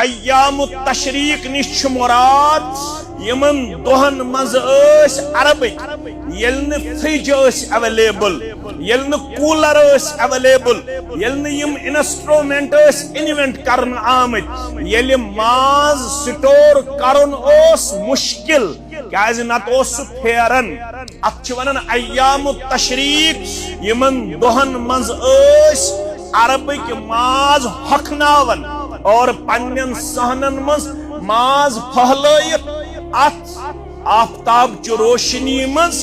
अय्याम तशरीक निश मुराद यमन दोहन मज अरब ये फ्रिज अवेलेबल ये कूलर अवेलेबल ये इंस्ट्रूमेंट इन्वेंट कर आमत ये माज स्टोर कर मुश्किल क्या नत फेरन अत वन अय्याम तशरीक यमन दोहन मज अरबिक माज हखनावन और पन्नन सहनन मज माज फहलयत अत आफ्ताब च रोशनी मज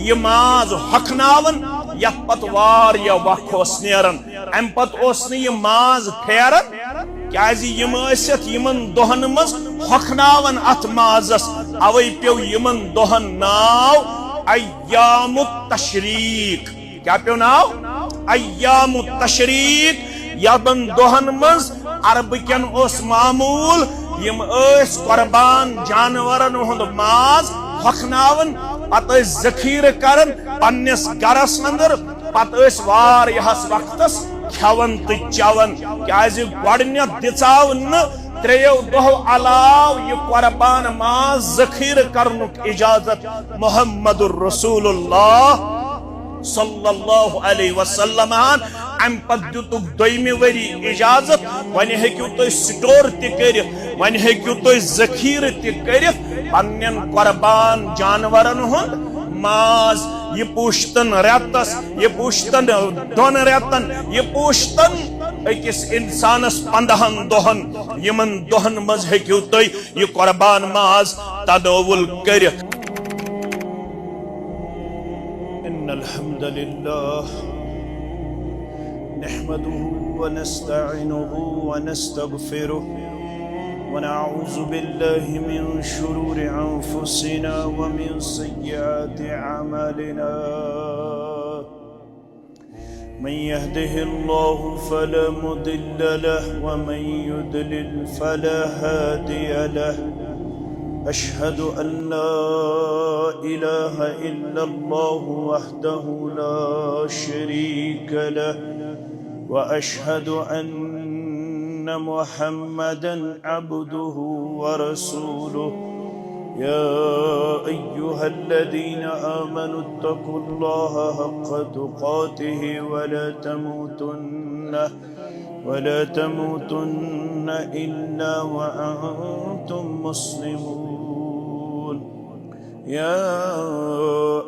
ये माज हखनावन यत पत वारिया वख नेरन अम पत ये माज फेरन क्या यमन दोहन मज हखनावन अत माजस अवै पे यमन दोहन नाव अय्याम तशरीक क्या पे नाव अय्याम तशरीक यमन दोहन मज अरबकन मामूल यम कुर्बान जानवरन हुंद माज हखनावन पत जखीर करन पन्निस गरस अंदर पत वारियाहस वक्तस खेवन तो चवन क्या गोडनेथ दिचाव न त्रेयो दोह अलाव ये कुर्बान माज जखीर करनुक इजाजत मुहम्मदुर रसूलुल्लाह सल्लल्लाहु अलैहि वसल्लम अम पत दुतुक दोयमि वरी इजाजत वन हेक्यु तुम स्टोर तक वन हेक्यु तुम जखीर तक पन्नन कुर्बान जानवरन हुंद माज ये पुश्तन रेतस ये पुश्तन दोन रेतन ये पुश्तन अकिस इंसानस 15 दोहन यमन दोहन मज हेक्यु तुम ये कुर्बान माज तदावुल कर। अल्हम्दुलिल्लाह नहमदुहु व नस्तईनुहु व नस्तगफिरुहु व नऊज़ु बिल्लाहि मिन शुरूरि अंफुसिना व मिन सय्यिआति अमालिना मन यहदिहिल्लाहु फला मुदिल्ल लहु व मन युद्लिल फला हादिय लहु अशहदु अन ला इलाहा इल्लल्लाहु वहदहु ला शरीक लहु व अशहदु अन्न मुहम्मदन अब्दुहु व रसूलुहु या अय्युहल्लज़ीना आमनुत्तकुल्लाहा हक़्क़ तुक़ातिहि वला तमूतुन्न इल्ला व अंतुम मुस्लिमून या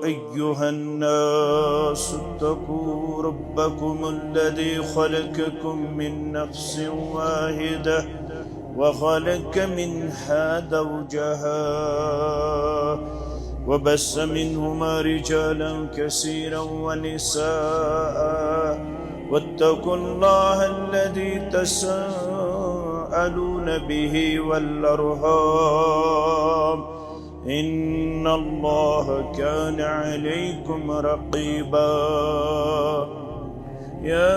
अय्युहन नास इत्तक़ू रब्बकुमुल्लज़ी ख़लक़कुम मिन नफ़्सिन वाहिदह व ख़लक़ मिन्हा ज़ौजहा व बस्स मिन्हुमा रिजालन कसीरन व निसाअ वत्तकुल्लाह अल्लज़ी तसअलून बिही वल अर्हाम इन्नल्लाह कान अलैकुम रक़ीबा या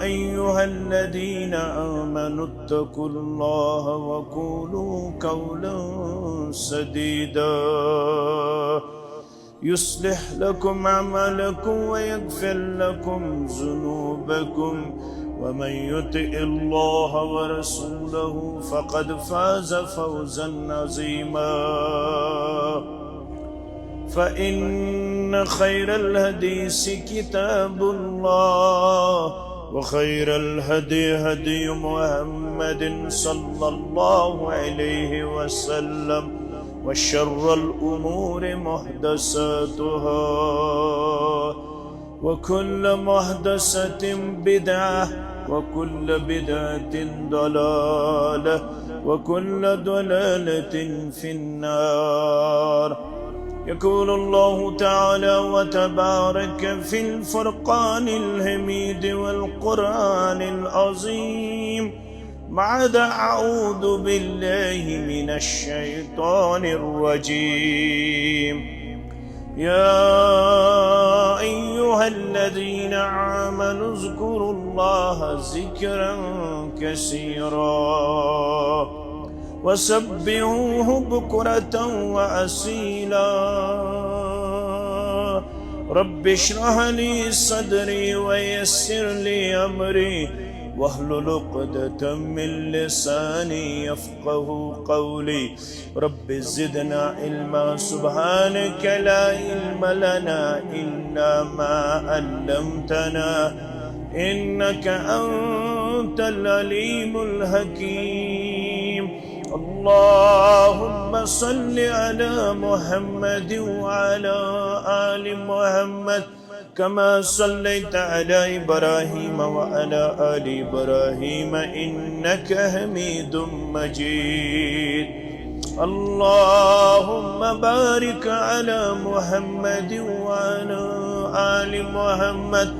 अय्युहल्लज़ीना आमनुत्तकुल्लाह व क़ूलू क़ौलन सदीदा युस्लिह लकुम अमलकुम व यग़फ़िर लकुम ज़ुनूबकुम व मन युतिइल्लाह व रसूलहु फ़क़द फ़ाज़ फ़ौज़न अज़ीमा फ़इन्न ख़ैरल हदीस किताबुल्लाह व ख़ैरल हदी हदी मुहम्मदिन सल्लल्लाहु अलैहि वसल्लम व शर्रल उमूर मुहदसतुहा व कुल्ल मुहदसतिन बिदअह व कुल्ल बिदअतिन दलालह व कुल्ल दलालतिन फिन्नार। यक़ूलु अल्लाहु तआला व तबारक फ़िल फ़ुरक़ानिल हमीद वल क़ुरआनिल अज़ीम बाद अऊज़ु बिल्लाहि मिनश शैतानिर रजीम या अय्युहल्लज़ीना आमनु ज़्कुरुल्लाह ज़िक्रन कसीरा वसब्बिहुहु बुक्रतन व असीला रब्बिश्रह ली सदरी व यस्सिर ली अमरी واحلل عقدة من لساني يفقه قولي رب زدنا علما سبحانك لا علم لنا إلا ما علمتنا إنك أنت العليم الحكيم اللهم صل على محمد وعلى آل محمد كما صليت على إبراهيم وعلى آل إبراهيم إنك حميد مجيد اللهم بارك على محمد وعلى آل محمد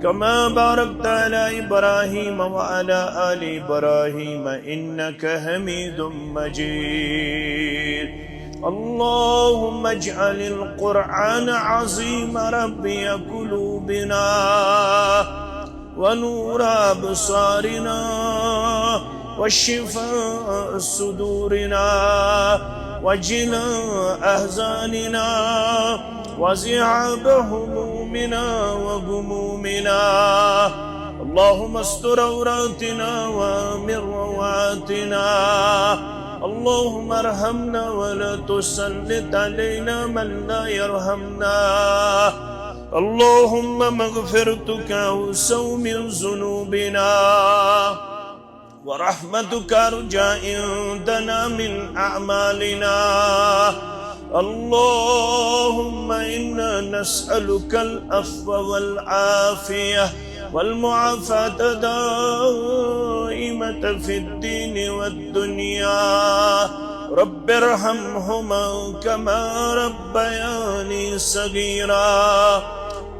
كما باركت على إبراهيم وعلى آل إبراهيم إنك حميد مجيد اللهم اجعل القرآن عظيم ربي قلوبنا ونور أبصارنا وشفاء صدورنا وجلاء أحزاننا وذهاب همومنا وغمومنا اللهم استر عوراتنا وامن رواتنا اللهم ارحمنا ولا تسلط علينا من لا يرحمنا اللهم مغفرتك أوسع من ذنوبنا ورحمتك أرجى عندنا من أعمالنا اللهم إنا نسألك العفو والعافية والمعافاة دائمة في الدين والدنيا رب ارحمهما كما ربياني صغيرا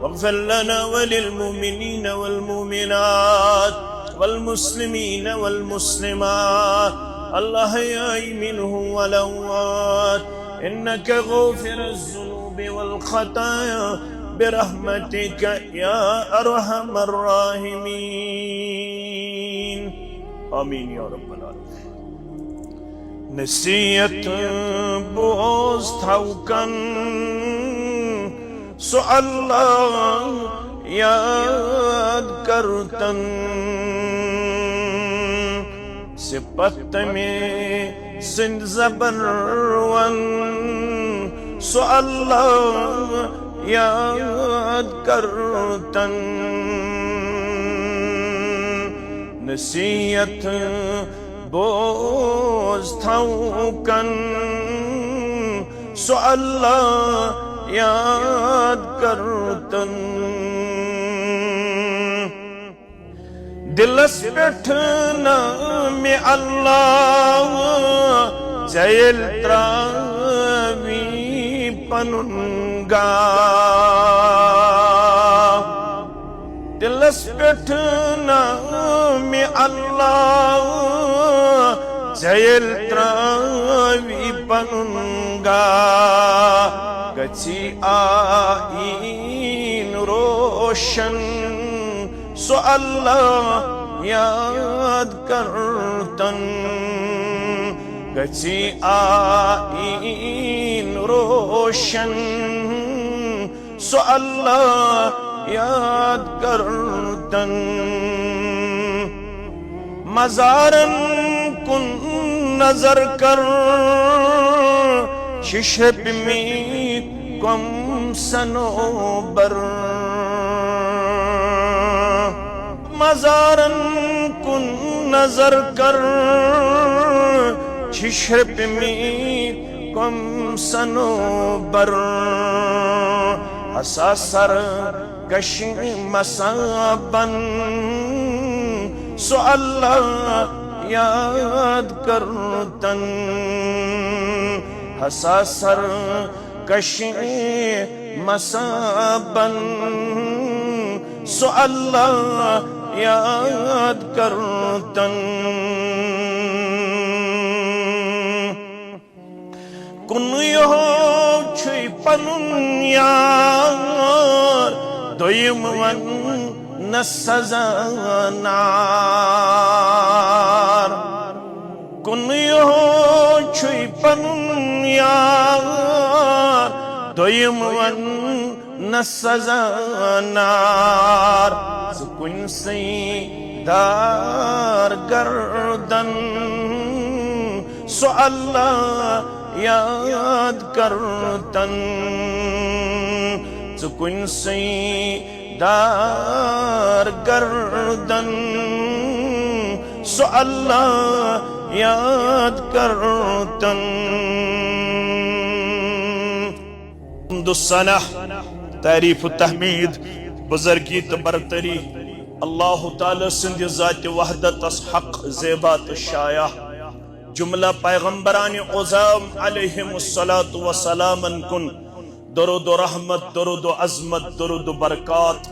واغفر لنا وللمؤمنين والمؤمنات والمسلمين والمسلمات الأحياء منهم والأموات إنك غافر الذنوب والخطايا برحمتك يا أرحم الراحمين آمين يا رب العالمين نصیحت بوز تھاوکن سو اللہ یاد کرتن صفت میں زند زبر ون سو اللہ یاد کرتن نصیحت بوز تھاوکن سو اللہ یاد کرتن دلس پٹھ نام اللہ زیل تراوی پننگا دلس پٹھ نام اللہ زیل تراوی پننگا گچی آئین روشن سو اللہ یاد کرتن گچی آئین روشن سو اللہ یاد کرتن مزارن کن نظر کر ششب می کم سنوبر مزارن کن نظر کر ششب می کم سنوبر حساسر کشی مسابن سو اللہ یاد کرتن حساسر کشی مسابن سو اللہ یاد کرتن کن یہو چھوئی پنن یار دویم ون نسزانار کن یہو چھوئی پنن یار دویم ون نسزانار زکن سی दार गर्दन सो अल्लाह याद करतन चुकुन से दार गर्दन सो अल्लाह याद करतन दुस्सना तारीफ तहमीद बुजुर्गी तो बरतरी अल्लाह ताला सिंध ज़ात वहदत हक ज़ेबात शाया जुमला पैगंबरान उज़ाम अलैहिमुस्सलातु वस्सलामन कुन दरुद रहमत दरुद अज़मत दरुद बरकात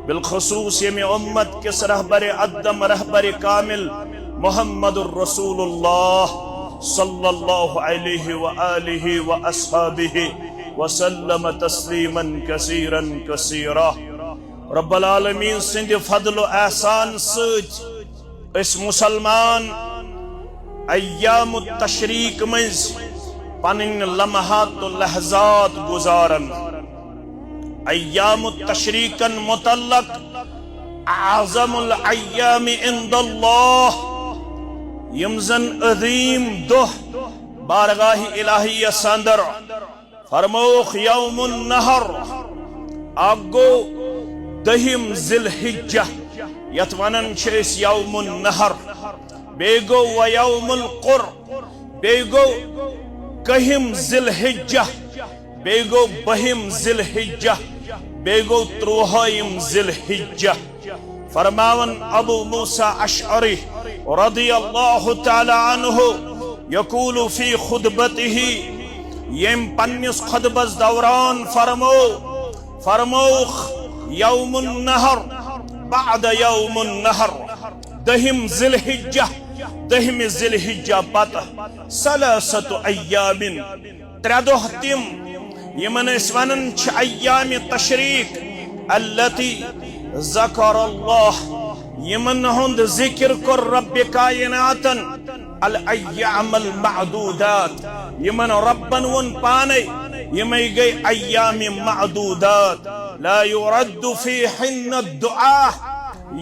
बिलखुसूस यमी उम्मत किस रहबर अदम रहबर कामिल मुहम्मदुर रसूलुल्लाह सल्लल्लाहु अलैहि व आलिहि व अस्हाबिहि वसल्लम तस्लीमन कसीरन कसीरा रब्बुल आलमीन सिंध फजल एहसान सत इस मुसलमान अय्याम तशरीक मज पनिन लम्हात लहजात गुजारन अय्याम तशरीकन मुतल्लक आज़मुल अय्याम इंदल्लाह यमजन अज़ीम दोह बारगाह इलाही संदर फरमोख यौमुन नहर आगो दहिम ज़िलहिज्जा यत वनन छेस यौमुन नहर बेगो व यौमुल कुर बेगो कहिम ज़िलहिज्जा बेगो बहिम ज़िलहिज्जा बेगो त्रोहाइम ज़िलहिज्जा फरमावन अबू मूसा अशअरी रदियल्लाहु तआला अन्हु यकूलु फी खुतबतिही यम पन्निस खुतबस दौरान फरमोख यौमुन नहर बाद यौमुन नहर दहिम ज़िलहिज्जा दहिम ज़िलहिज्जा पत सलासतु अय्यामिन त्रेदोह तिम यमन वनन छ अय्याम तशरीक अल्लती ज़करल्लाह यमन हुंद जिक्र कर रब्ब कायनातन अल अय्यामल मअदूदात यमन रब्बन वन पाने यमई गई अय्याम मअदूदात ला युरद्दु फीहिन्न दुआ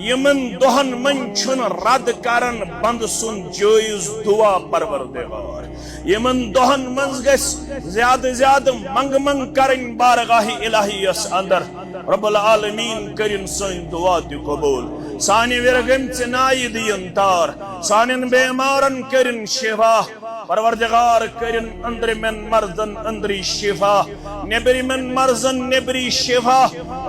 यमन दोहन मन छुन रद करन बंद सुन जोइज दुआ परवरदिगार यमन दोहन मंज गस ज्यादा ज्यादा मंग मंग करन बारगाह इलाहियस अंदर रब्बुल आलमीन करिन सन दुआ ति कबूल सानि विरगम चनायद यंतार सानिन बेमारन करिन शिफा परवरदिगार करिन अंदर मन मर्जन अंदरी शिफा नेबरी मन मर्जन नेबरी शिफा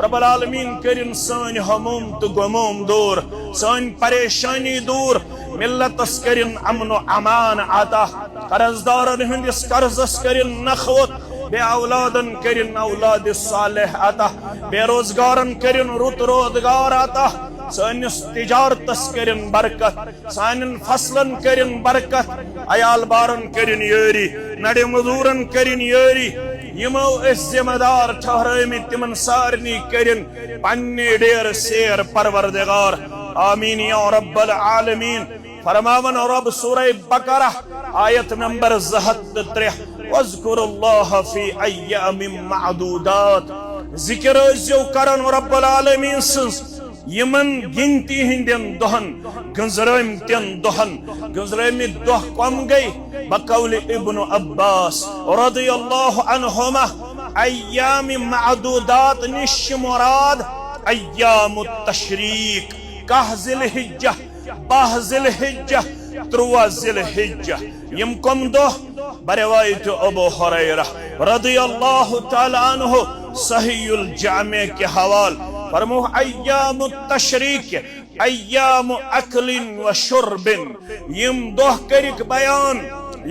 रब्बुल आलमीन करिन सन हमूम तो गमूम दूर सन परेशानी दूर मिल्लतस करिन अमन व अमान आता कर्जदारन हंदिस कर्जस करिन नखवत बे औलादन करिन औलाद सालेह आता बेरोजगारन करिन रुत रोजगार आता सानिस तिजारतस करिन बरकत सानिन फसलन करिन बरकत अयाल बारन करिन यारी नडे मजूरन करिन यारी यमो इस जिम्मेदार ठहरामी तिमन सारनी करिन पन्ने डेर सेर परवरदिगार आमीन या रब्बल आलमीन फरमावन रब सूरह बकरा आयत नंबर 73 वज़कुरुल्लाह फी अय्यामिम मअदूदात जिक्र जो करन रब्बुल आलमीन सज यमन गिनती हिंदन दोहन गंजरम तन दोहन गंजरमी दोह कम गई बकौल इब्न अब्बास रदियल्लाहु अन्हुमा अय्याम मअदूदात निश मुराद अय्याम तशरीक कह ज़िलहिज्जा बाह ज़िलहिज्जा त्रुवा ज़िलहिज्जा यम कम दोह बरवायत अबू हुरैरा रदियल्लाहु तआला अन्हु सहीहुल जामे के हवाल फरमो अय्याम तशरीक अय्याम अकलिन व शुर्बिन यम दोह करिक बयान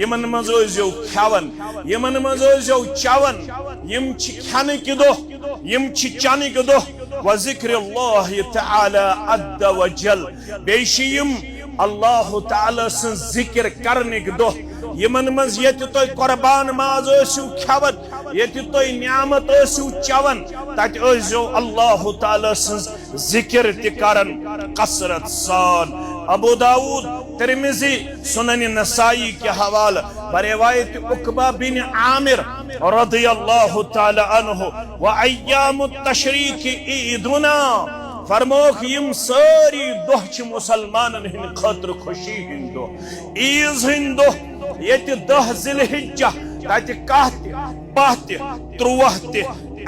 यमन मजो खावन यमन मजो चवन यम खाने के दोह यम चाने के दोह व ज़िक्रुल्लाह तआला अद्द व जल बेशियम अल्लाह ताला से जिक्र करने के दोह यमन मज यत तो कुर्बान माज ओसु खावन यत तो नियामत ओसु चवन तत ओसु अल्लाह ताला से जिक्र ति करन कसरत सान अबू दाऊद तिरमिजी सुनन नसाई के हवाला बरिवायत उकबा बिन आमिर रदियल्लाहु ताला अन्हु व अय्याम तशरीक ईदुना फरमोख यम सारी दोह च मुसलमानन हिंद खतर खुशी हिंद दोह ईज हिंद दोह ये 10 ज़िलहिज्जा तत कह पह त्रुवह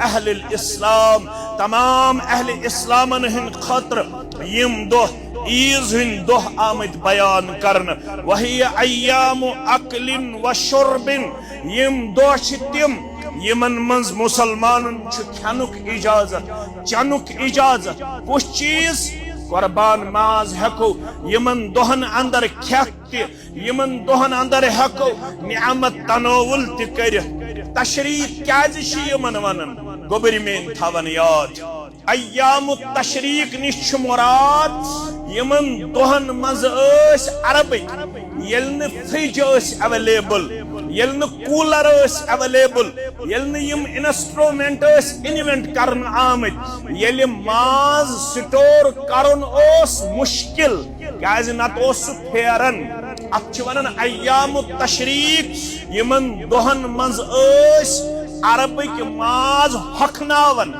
अहल इस्लाम तमाम अहल इस्लामन हिंद खतर यम दोह ईज हिंद दोह आमद बयान करन वही अय्याम अक्लिन व शुर्बिन यम दोह तिम यमन मंज मुसलमानन खानुक इजाजत चनुक इजाजत कुछ चीज कुर्बान माज हेको यमन दोहन अंदर खेत यमन दोहन अंदर हेको नियामत तनावुल कर तशरीक क्याज यमन वनन गोबरी में थवन याद अय्याम तशरीक निश मुराद यमन दोहन मज अरबिक यल्न फ्रिज अवेलेबल यल्न कूलर अवेलेबल यल्न यम इंस्ट्रूमेंट इन्वेंट करन आमत यल्ल माज स्टोर करन ओस मुश्किल क्याज नत ओस फेरन अत वनन अय्याम तशरीक यमन दोहन मज अरबिक माज हखनावन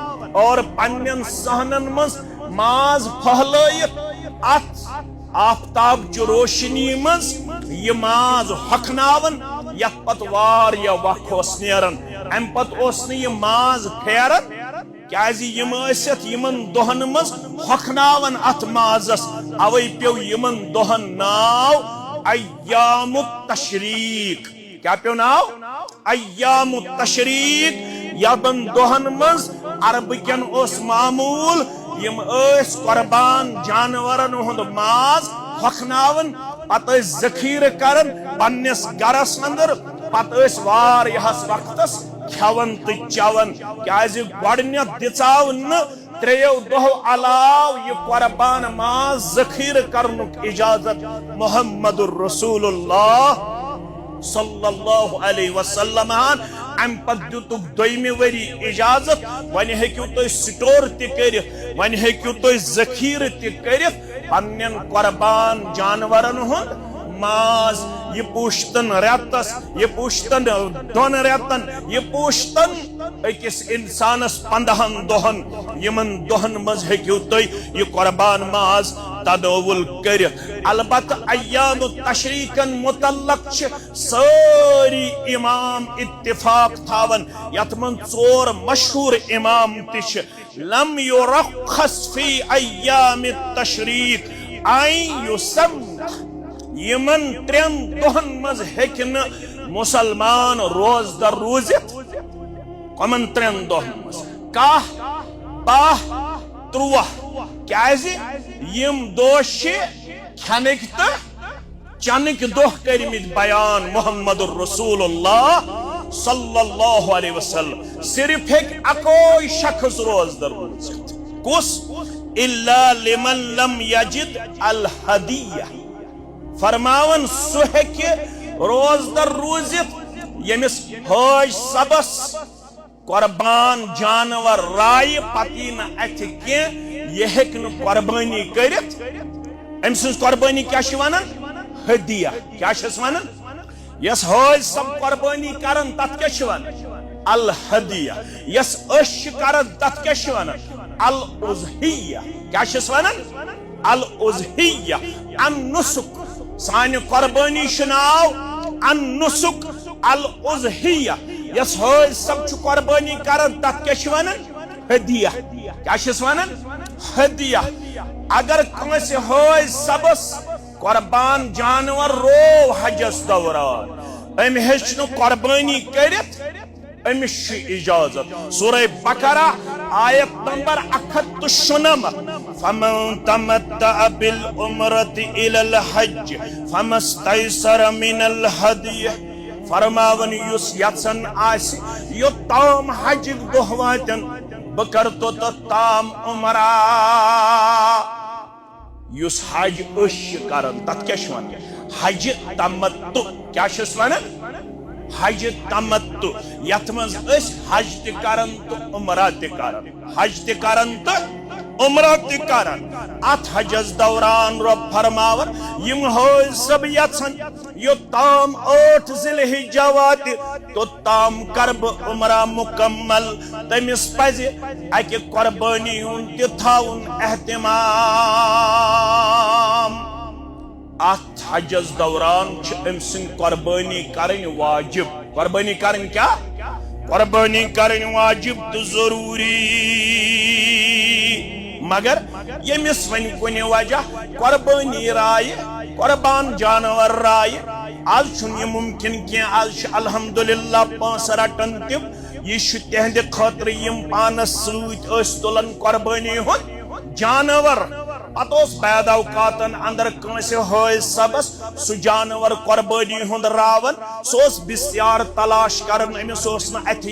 और पन्नन सहनन मज माज फहलयत अत आफ्ताब च रोशनी मज ये माज हखनावन यत पत वारिया वख ओस नेरन अम पत ओस न ये माज फेरन क्याजि यम आसत यमन दोहन मज हखनावन अत माजस अवै पेव यमन दोहन नाव अय्याम तशरीक क्या पेव नाव अय्याम तशरीक यमन दोहन मज अरबिकन ओस मामूल यम कुर्बान जानवरन हुंद माज हखनावन पत जखीर करन पन्नस गरस अंदर पत वारियाहस वक्तस खेवन तो चवन क्याज गोडनेथ दिचाव न 3 दोह अलाव ये कुर्बान माज जखीर करनुक इजाजत मुहम्मदुर रसूलुल्लाह सल्लल्लाहु अलैहि वसल्लम अम पत दुतुक दोयमि वरी इजाजत वन हेक्यु तुह स्टोर कर वन हेक्यु तुह जखीर कर पन्नन कुर्बान जानवरन हुंद माज ये पुश्तन रेतस ये पुश्तन दोन रेतन ये पुश्तन अकिस इंसानस 15 दोहन यमन दोहन मज हेक्यु तुह ये कुर्बान माज तनावुल कर अलबत अय्याम तशरीकन मुतल्लक सारी इमाम इत्तिफाक थावन यत मन 4 मशहूर इमाम तिश लम युरखस फी अय्याम तशरीक आई युसम यमन 3 दोहन मज हेकन मुसलमान रोजदर रूजित कमन 3 दोहन मज काह बाह त्रुवह क्याजि यम दोष खनक तो चनक दोह करमित बयान मुहम्मदुर रसूलुल्लाह सल्लल्लाहु अलैहि वसल्लम सिर्फ एक अकोई शख्स रोजदर रूजित कुस इल्ला लिमन लम यजिद अल हदिया फरमावन सुहेक रोजदर रूजित यमिस हज सबस कुर्बान जानवर राय पति न अथ यह हेक्न कुर्बानी करित अम सज कुर्बानी क्या वनान हदिया क्या वनान यस हज सब कुर्बानी करन तथ क्या वनान अल हदिया यस करन तथ क्या वनान अल उज़हिया क्या वनान अल उज़हिया अन नुसुक सानि कुर्बानी नाव अन नुसुक अल उज़हिया यस हज सब कुर्बानी करन तथ क्या वनान हदिया क्या वनान हदिया अगर कंस हज सबस कुर्बान जानवर रो हजस दौरान अम हेचन कुर्बानी करित अमिस इजाजत सूरह बकरा आयत नंबर 197 फमन तमत्ता बिल उम्रति इलल हज फमस्तैसर मिनल हदिय फरमावन युस यत्सन आस यो ताम हज दोहवातन बकर तो ताम उमरा युस हज करन तथ क्या वनान हज तमत्तु क्या वनान हज तमत्तु यथ मज हज तन तो उमरा तन हज तन तो उमरा तन अत हजस दौरान रब फरमावन यम हज सब यन यो ताम 8 ज़िलहिज्जा वात तोताम करब उमरा मुकम्मल तमिस पज अकि कुर्बानी हुंद थाउन एहतिमाम अथ हजस दौरान अम सिंद कुर्बानी करन वाजिब कुर्बानी करन क्या कुर्बानी करन वाजिब तो जरूरी मगर यमिस वन कुन वजह कुर्बानी राय कुर्बान जानवर राय आज यह मुमकिन क्या आज अल्हम्दुलिल्लाह पांच रटन तम यह तहद खतर यम पानस तुलन कुर्बानी हुन जानवर पत बैद अवकातन अंदर कंसे हज सबस सह जानवर कुर्बानी हुंद रावन सह बिस्यार तलाश कर अमिस अथ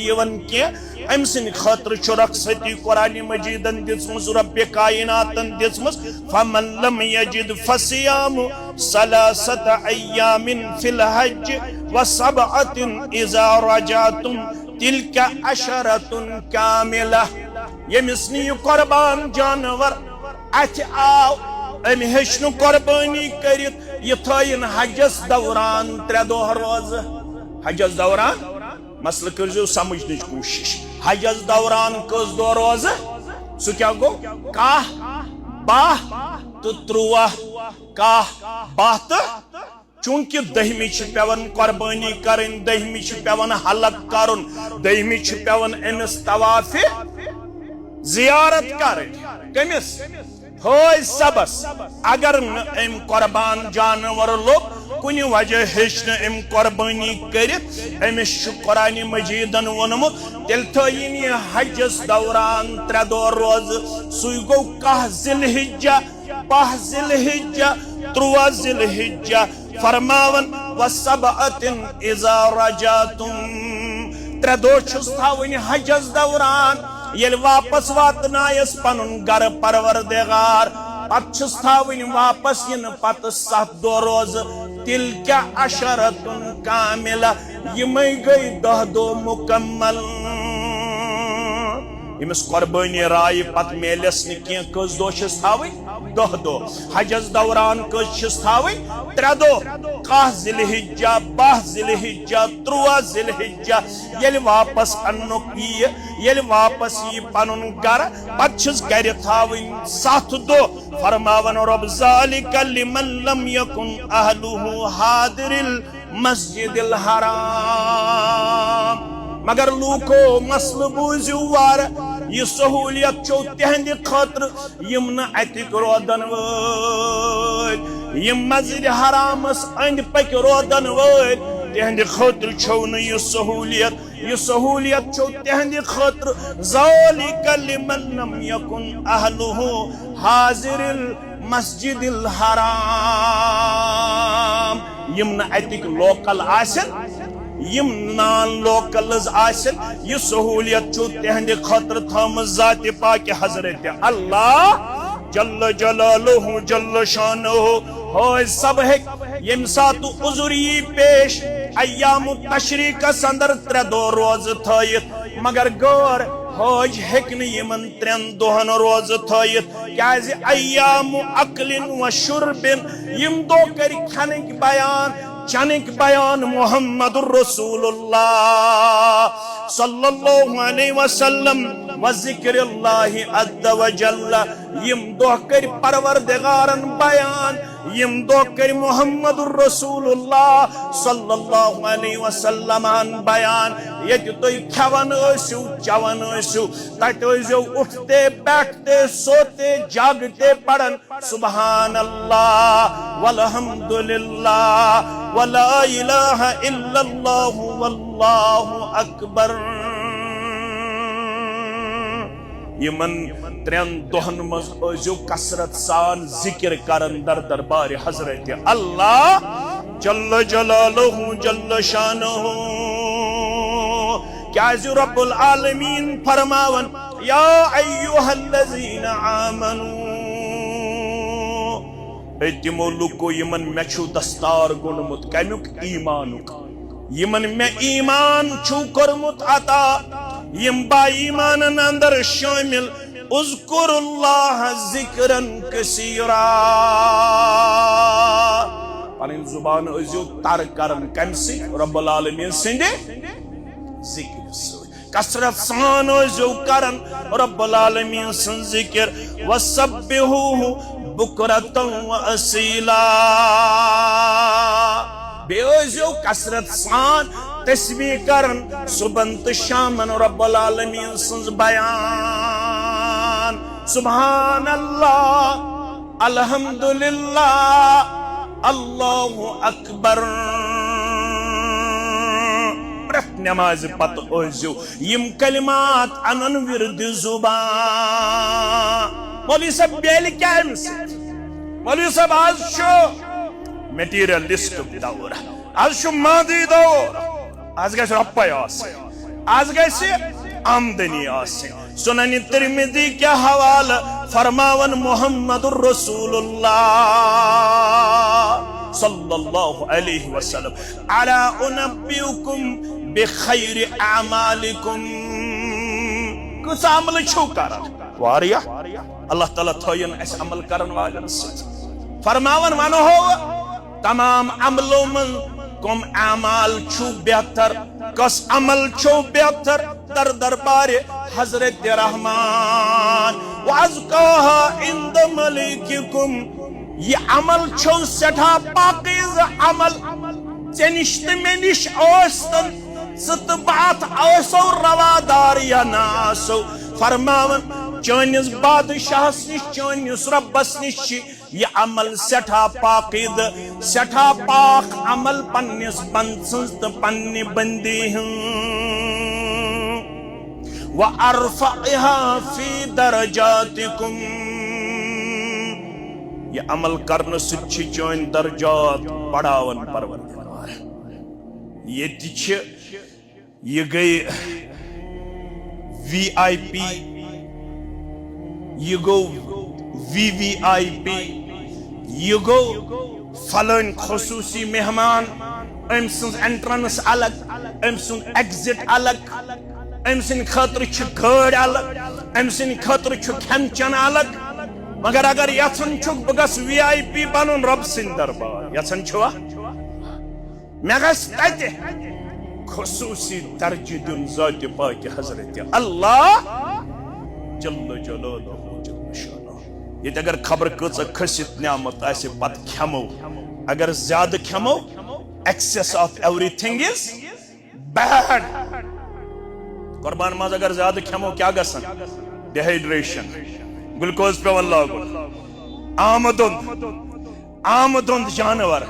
कह अम सद खतर रखसती कुरान मजीदन दिसमस रब्बे कायनातन दिसमस फमन लम यजिद फसियामु सलासत अय्यामिन फिल हज व सबअतिन इज़ा रजातुम तिल्का अशरतुन कामिला यमिस नी कुर्बान जानवर अथ आव अम हेचन कुर्बानी करित यह थयन हजस दौरान 3 दह रोज हजस दौरान मसल कर समझन कोशिश हजस दौरान कस दह रोज सह क्या गो 10 12 तो 13 10 12 तो चूंकि दहमी पेवन कुर्बानी करन दहमी पेवन हलक करन दहमी पेवन अमिस तवाफे जियारत करन कमिस हज सबस अगर अम कुर्बान जानवर लोग कुन वजह हेचन अम कुर्बानी करित अमिस कुरान मजीदन वोनमुत तेल थयन यह हजस दौरान 3 दह रोज सह गो 10 जिलहिज्जा 5 जिलहिज्जा 13 जिलहिज्जा फरमावन व सबअतिन इज़ा रजातुम 3 दह छुस थावन हजस दौरान येल वापस वातनायस पनुन गर परवरदिगार पत छुस थावन वापस इन पत 7 दह रोज तिल्का अशरतुन कामिला यमै गई 10 दह मुकम्मल यमिस कुर्बानी राय पत मेलस न कह कस दह छस थावन 10 दह हजस दौरान कस छस थावन 3 दह 10 जिलहिज्जा 12 जिलहिज्जा 13 जिलहिज्जा येल वापस अन्नुक येल वापस यी पनुन गर पत छस गर थावन 7 दह फरमावन रब ज़ालिका लिमन लम यकुन अहलुहु हादिरिल मस्जिदिल हराम मगर लूको मसल बूझू वार यह सहूलियत चो तहद खतर यम न अतिक रोदन वल यम मस्जिद हरामस अंद पक रोदन वल तहद खतर छो न यह सहूलियत चो तहद खतर ज़ालिका लिमन लम यकुन अहलुहु हाज़िरिल मस्जिदिल हराम यम न अतिक लोकल आसन यम नान लोकल्स आसन यह सहूलियत चो तहद खतर थम ज़ात पाक हजरत अल्लाह जल्ल जलालुहु जल्ल शानुहु हज सब हेक यम सात उज़ुरी पेश अय्याम तशरीक अंदर 3 दह रोज थयित मगर गौर हज हेक यमन 3 दहन रोज थयित क्याज अय्याम अक्लिन व शुर्बिन यम दो कर खानक बयान चनक बयान मुहम्मदुर रसूलुल्लाह सल्लल्लाहु अलैहि वसल्लम व ज़िक्रुल्लाहि अज़्ज़ व जल्ल यम दो कर परवरदिगारन बयान यम दो कर मुहम्मदुर रसूलुल्लाह सल्लल्लाहु अलैहि वसल्लम बयान यत तुम खवन ऐसु चवन ऐसु तट ऐसो उठते बैठते सोते जागते पढ़न सुबहानल्लाह वल्हम्दुलिल्लाह वला इलाहा इल्लल्लाह वल्लाहु अकबर यमन 3 दहन मज ऐसो कसरत सान जिक्र करन दर दरबार हजरत अल्लाह जल्ल जलालुहु जल्ल शानुहु क्या रब्बुल आलमीन फरमावन या अय्युहल्लज़ीना आमनू तिमो लुको यमन मे छु दस्तार गुनमुत कमुक ईमानुक यमन मे ईमान छु करमुत अता यम बा ईमानन अंदर शामिल उज़्कुरुल्लाह ज़िक्रन कसीरा पन जुबान अज़ो तर करन कमसी रब्बुल आलमीन सिंदे जिक्र कसरत सान जो करन रब्बुल आलमीन सन जिक्र वसब्बिहुहु बुकरतन व असीला बेओ कसरत सान तस्बीह करन सुबह तो शामन रब्बुल आलमीन सन बयान सुभान अल्लाह अल्हम्दुलिल्लाह अल्लाहु अकबर नमाज पत ओजो यम कलिमात अनन विरद जुबान मौलवी साहब बेल क्या है मौलवी साहब आज शो मटीरियलिस्ट दौर आज शो मादी दौर आज गए रप्पा आज गए आमदनी सुनन तिरमिज़ी क्या हवाला फरमावन मुहम्मदुर रसूलुल्लाह सल्लल्लाहु अलैहि वसल्लम अला उनब्बिउकुम बिखैरि अमालिकुम कुछ अमल छो करन वारिया अल्लाह ताला थोयन अस अमल करन वालन फरमावन वनो हो तमाम अमलों में कम अमाल छो बेहतर कस अमल छो बेहतर दर दरबार हजरत रहमान वअज़काहा इंद मलिकिकुम ये अमल छो सठा पाकीज़ अमल चनिश्त में निश औस्तन सत बात औसो रवादार या नासो फरमावन चनिस बादशाहस निश चनिस रब्बस निश ये अमल सठा पाकीद सठा पाक अमल पन्निस बंसंस त पन्नी बंदी व अरफ़अहा फी दरजातिकुम ये अमल करने से चोन दर्जात बढ़ावन परवरदिगार ये गई VIP ये गो VVIP ये गो फलन खसूसी मेहमान अम सुन एंट्रेंस अलग अम सुन एग्जिट अलग अम सुन खतर गाड़ अलग अम सुन खतर खेन चन अलग मगर अगर यथन छुक बगस VIP बनन रब सिंह दरबार यथन छुआ मैं गस तते खसूसी दर्जे दुन ज़ात पाक हजरत अल्लाह जल्ल जलालुहु जल्ल शानुहु ये अगर खबर कच खसित नियामत आसे पत खमो अगर ज्यादा खमो excess of everything is bad कुर्बान माज अगर ज्यादा खमो क्या गसन डिहाइड्रेशन ग्लूकोज पेवन लागुन आमदुंद जानवर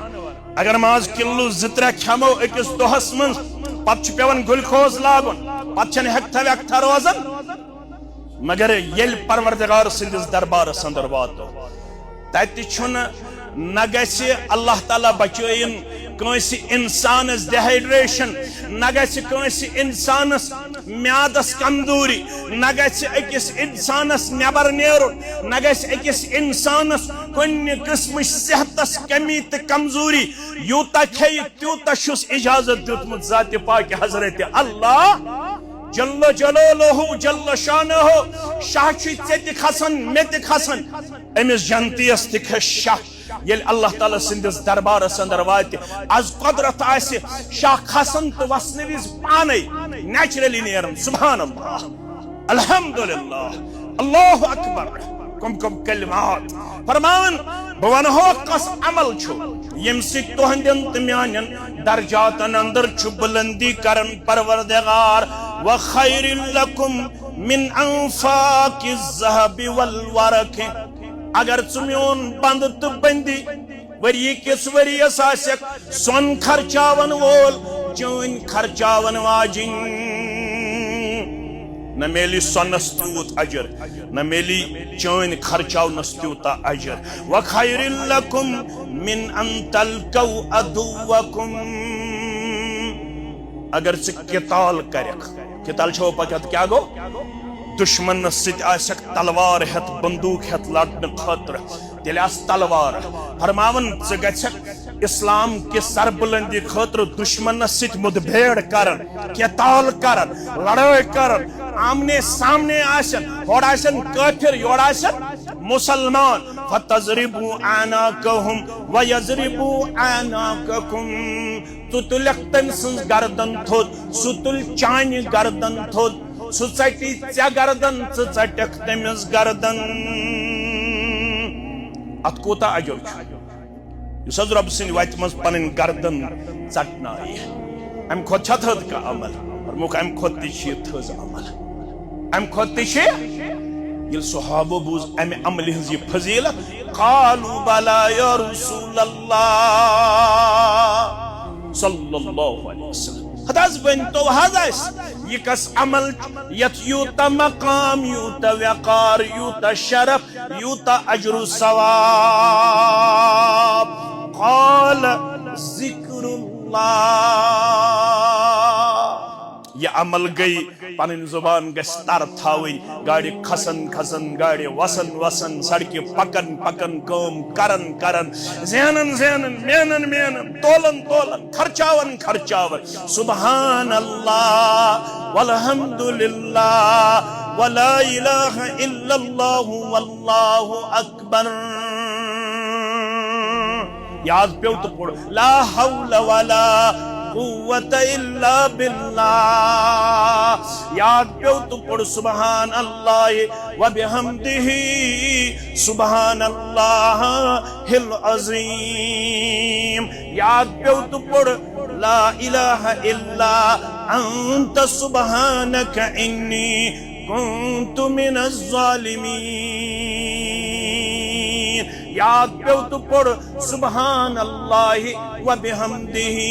अगर माज किलो 2-3 खमो अकिस दोहस मन पत पेवन ग्लूकोज लागुन पत हेक्था वेक्था रोजन मगर येल परवरदिगार सिंदिस दरबार अंदर वातो तत न गसी अल्लाह ताला बचयन कंसी इंसानस डिहाइड्रेशन न गसी कंसी इंसानस म्यादस कमजोरी न गसी अकिस इंसानस नेबर नेरुन न गसी अकिस इंसानस कुन्नि किस्म सेहतस कमी त कमजोरी यूता खेय त्यूता शुस इजाजत दितमुत ज़ात पाक हजरत अल्लाह जल्ल जलालुहु जल्ल शानुहु शाह छे खसन में खसन अमिस जनतियस त शाह ये अल्लाह ताला सिंदिस दरबार अंदर वात आज कुदरत आसे शाह खसन तो वसन विज पाने नेचुरली नेरन सुभान अल्लाह अल्हम्दुलिल्लाह अल्लाहु अकबर कम कलिमात फरमान बवन हो कस अमल छु यम से तोहंदन त म्यानन दर्जातन अंदर छु बुलंदी करन परवरदिगार व खैरिल लकुम मिन अंफाकिज़ ज़हबि वल वरक अगर चुम्योन बंद तो बंदी वरी किस वरी आसक सोन खर्चावन वोल चोन खर्चावन वाजिन न मेली सोनस तूत अजर न मेली चोन खर्चावनस तूता अजर व खैरिल लकुम मिन अन तलकौ अदुवकुम अगर से किताल करक किताल छो पकत क्या गो दुश्मन सक तलवार हेत बंदूक हेत लड़ने खतर तेल तलवार फरमावन इस्लाम के सरबुलंदी खतर दुश्मन मुठभेड़ करन केताल करन लड़ाई करन आमने सामने आसन और आसन काफिर योर आसन मुसलमान फतजरिबू आनाकहुम व यजरिबू आनाककुम सु तुलक तम सज गर्दन थोद सु तुल चान गर्दन थोद सु चटी चे गर्दन चटक तमिस गर्दन अत कोता अजब रब सिंह वत मज पन गर्दन चटन अम खो थद का अमल और मुख अम खो थज अमल अम खो ये सहाबो बूज अमे अमल हज फजीलत कालू बला या रसूलल्लाह सल्लल्लाहु अलैहि वसल्लम हदास बन तो हदास ये कस अमल यत यूता मकाम यूता वकार यूता शरफ यूता अजरु सवाब काल जिक्रुल्लाह ये अमल गई पन जुबान गस्तर थावी गाड़ी खसन खसन गाड़ी वसन वसन सड़क पकन पकन कम करन करन ज़हनन ज़हनन मेहनन मेहनन तोलन तोलन खर्चावन खर्चावन सुबहान अल्लाह वल्हम्दुलिल्लाह वला इलाहा इल्लल्लाह वल्लाहु अकबर याद पे तो पढ़ो ला हौला वला कुव्वत इल्ला बिल्लाह याद पे तो पढ़ो सुबहान अल्लाह व बिहम्दिही सुबहान अल्लाह हिल अज़ीम याद पे तो पढ़ो ला इलाहा इल्ला अंत सुबहानक इन्नी कुन्तु मिनज़ ज़ालिमीन याद पे तो पढ़ सुबहान अल्लाह व बिहम्दिही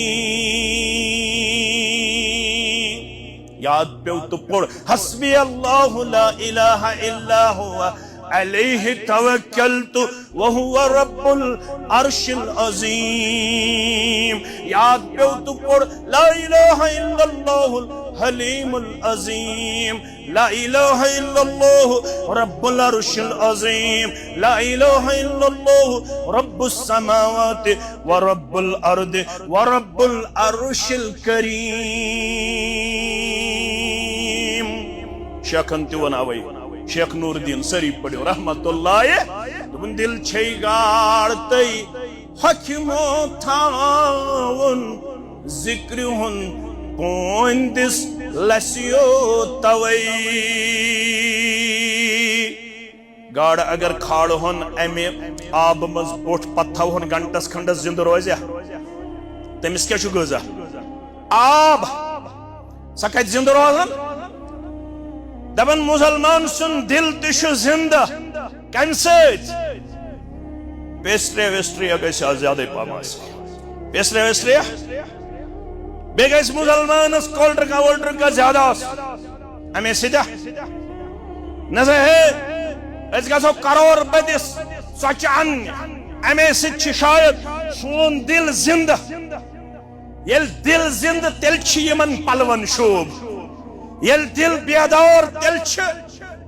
याद पे तो पढ़ हस्बी अल्लाह ला इलाहा इल्ला हुवा अलैहि तवक्कलतु व हुवा रब्बुल अर्शिल अज़ीम याद पे तो पढ़ ला इलाहा इल्लल्लाहुल हलीमुल अज़ीम ला इलाहा इल्लल्लाह रब्बुल अर्शिल अज़ीम ला इलाहा इल्लल्लाह रब्बुस समावाति व रब्बुल अर्दि व रब्बुल अर्शिल करीम शेखन तिवनावई शेख नूरुद्दीन सरी पढ़ो रहमतुल्लाह तुम दिल छे गाड़तई हकिमो थावन जिक्र हुन पोंदिस लसियो तवई गाड़ अगर खाड़ होन अमे आब मज पोठ पत्थव होन घंटस खंडस जिंद रोजा तमिस क्या गजा आब सक जिंद रोजन दबन मुसलमान सुन दिल तिशु जिंद कम पेस्ट्रे वेस्ट्रे ज्यादा पामास पेस्ट्रे वेस्ट्रे बे गस मुसलमान कोल्ड ड्रिंक वोल्ड ड्रिंक का ज्यादा अमे सीधा नजर है गो करोड़ बदिस सच अमे शायद सोन दिल जिंद ये दिल जिंद तेल पलवन शोभ ये दिल बेदार तेल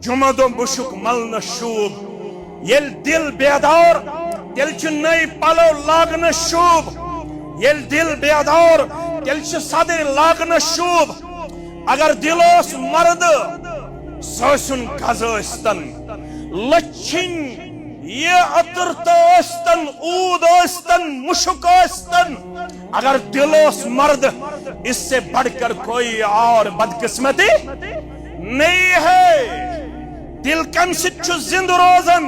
जुमा दो मुशुक मलन शोभ ये दिल बेदार तेल नई पलो लागन शोभ ये दिल बेदार तेल सदर लागन शोभ अगर दिलोस मर्द सोसन गजन लच्छिन ये अतरतन ऊदन मुशुकन अगर दिलोस मर्द इससे बढ़कर कोई और बदकिस्मती नहीं है दिल कम जिंद रोजन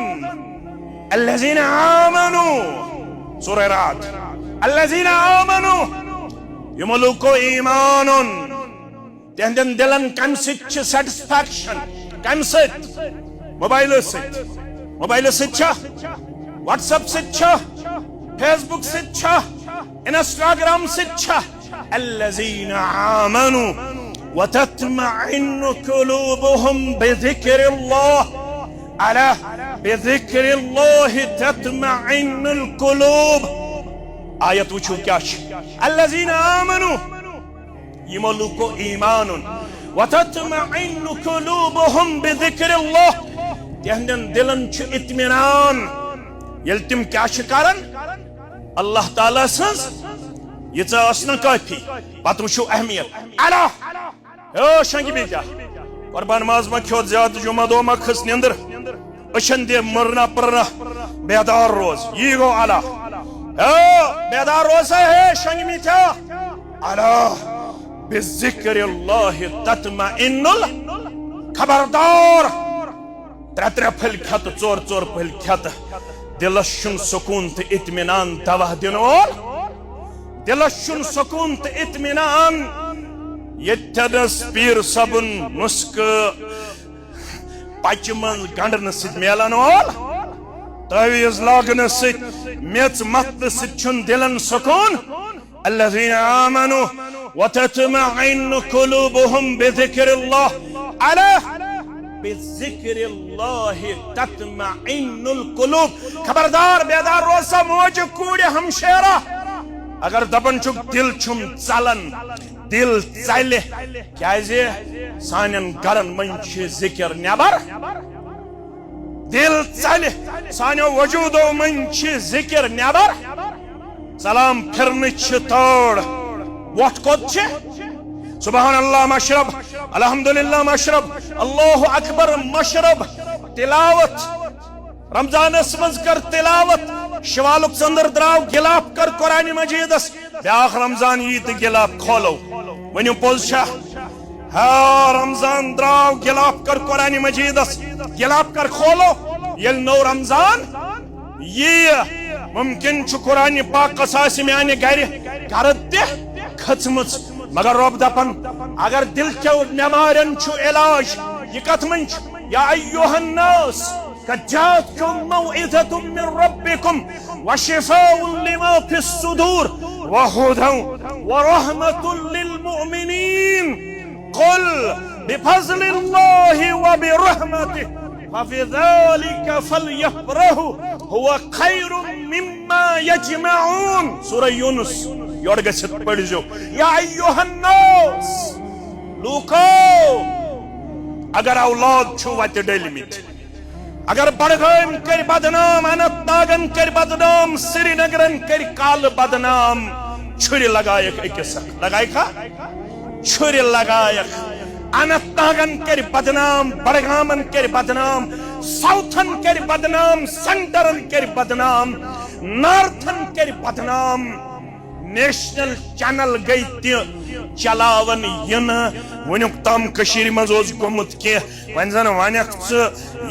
अल्लज़ीना आमनू सूरह रात अल्लज़ीना आमनू युमलुको ईमानुन तेहंदन दिलन कम सेटिस्फैक्शन कम मोबाइल व्हाट्सएप फेसबुक इंस्टाग्राम अल्लज़ीना आमनू व तत्मइन्नु कुलूबुहुम बिज़िक्रिल्लाह अला बिज़िक्रिल्लाह तत्मइन्नुल कुलूब आयत वुचू क्या अल्लज़ीना आमनू यमो लुको ईमानुन व तत्मइन्नु कुलूबुहुम बिज़िक्रिल्लाह तेहंदन दिलन छु इत्मीनान यल तिम क्या करन अल्लाह ताला सज यीचा असना काफी पत वुचू अहमियत अला ओ शंगी बेटा कुर्बान माज मा खो ज्यादा जुमा दो मा खस निंदर अशन दे मरना परना बेदार रोज ये गो अला ओ बेदार रोज है शंगी बेटा अला बिज़िक्रिल्लाहि तत्मइन्नुल, खबरदार त्रे त्रे फल खत चोर चोर फल खत दिलस शुन सुकून तो इत्मीनान दवा दिन वोल, दिलस शुन सुकून तो इत्मीनान यत्थनस पीर सबन नुस्क पच मन गंडन सित मेलन वोल, तवीज लागन सित मेच मत सित छुन दिलन सुकून। अल्लज़ीना आमनु व तत्मइन्नु कुलूबुहुम बिज़िक्रिल्लाह, अला बिज़िक्रिल्लाहि तत्मइन्नुल कुलूब। खबरदार बेदार रोसा मोज कूड़े हमशेरा, अगर दपन चुक दिल छुम चलन दिल चले क्या सानन गरन मन जिक्र नेबर, दिल चले सानो वजूदो मन जिक्र नेबर, सलाम फिरन तोड़ वोट कोत सुबहान अल्लाह मशरब, अल्हम्दुलिल्लाह मशरब, अल्लाहु अकबर मशरब, तिलावत रमजान मज कर तिलावत, शवालुक संदर द्राव गिलाफ कर कुरान मजीदस, ब्याख रमजान यीत गिलाफ खोलो वनु पोलशा, हाँ रमजान द्राव गिलाफ कर कुरान मजीदस, गिलाफ कर खोलो यल नो रमजान ये मुमकिन छु कुरान पाक कसास म्याने घर करत खचमच, मगर रब दपन अगर दिल के बेमारन छु इलाज ये कथ मन या अय्युहन्नास कद जाअतकुम मौइज़तुम मिन रब्बिकुम व शिफाउन लिमा फिस्सुदूर व हुदन व रहमतुन लिल मुमिनीन कुल बिफज़लिल्लाहि व बिरहमतिहि फबिज़ालिका फलयफ्रहु हुवा खैरुम मिम्मा यजमऊन। सूरह यूनुस योड़ गछत पढ़िजो, या अय्युहन्नास लूको अगर औलाद छु वत डलमित, अगर बड़गाम कर बदनाम, अनंतनागन कर बदनाम, श्रीनगरन कर काल बदनाम, छुरी लगायक अकिस लगायका छुरी लगायक, अनंतनागन कर बदनाम, बड़गामन कर बदनाम, साउथन कर बदनाम, सेंटरन कर बदनाम, नॉर्थन कर बदनाम, नेशनल चैनल गई चलावन यन वनुक तम कशीर मज गोमुत कह वन जन वनक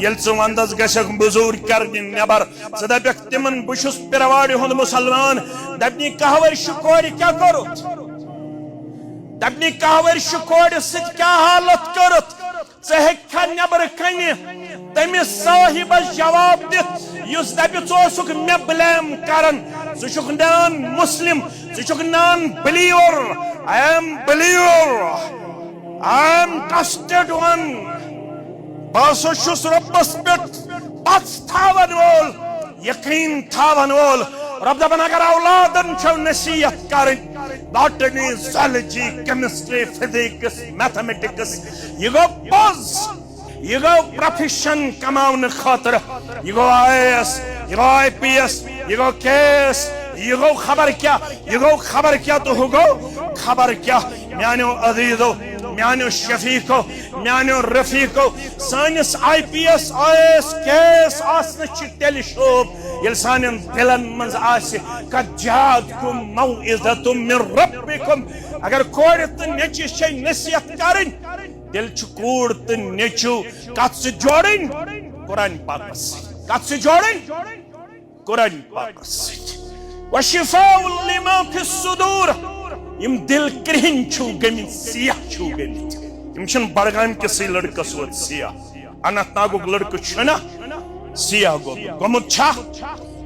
ये वंदस गक बुजूर कर नबर ज दपक तिमन बहुस पिरवाड़ हुंद मुसलमान, दपनी कह वर्ष कोर क्या करुत, दपनी कह वर्ष कोर सत क्या हालत करुत, चा नबर कन तमिस साहिबस जवाब दिस दप मे ब्लेम करन, ज़ुक नॉन मुस्लिम, ज़ुक non believer, I am believer, I am trusted one, बस रब्बस पे पच थावन वोल, यकीन थावन वोल। रब दपन अगर औलादन छो नसीहत कर, botany zoology chemistry physics mathematics ये गो पोज, ये गो प्रोफेशन कमाउन खातर, ये गो IAS, ये गो IPS, ये गो केस, ये गो खबर क्या, ये गो खबर क्या तो हो गो खबर क्या। म्यानो अजीजो, म्यानो शफीको, म्यानो रफीको, सानिस IPS IAS केस आसन तेल शोभ ये सानिन दिलन मज आसे कद जाअतकुम मौइज़तुम मिन रब्बिकुम। अगर कोर तो नेचि शे नसीहत करन, दिल छु कूड़ तो नेचु कत से जोड़न कुरान पाक से, कत से जोड़न कुरान पाक से। व शिफाउन लिमा फिस्सुदूर, इम दिल कृहन छु गमित सियाह छु गमित, इम छन बड़गाम के से लड़कस वत सियाह, अनंतनागुक लड़क छना सियाह गोमुत छा,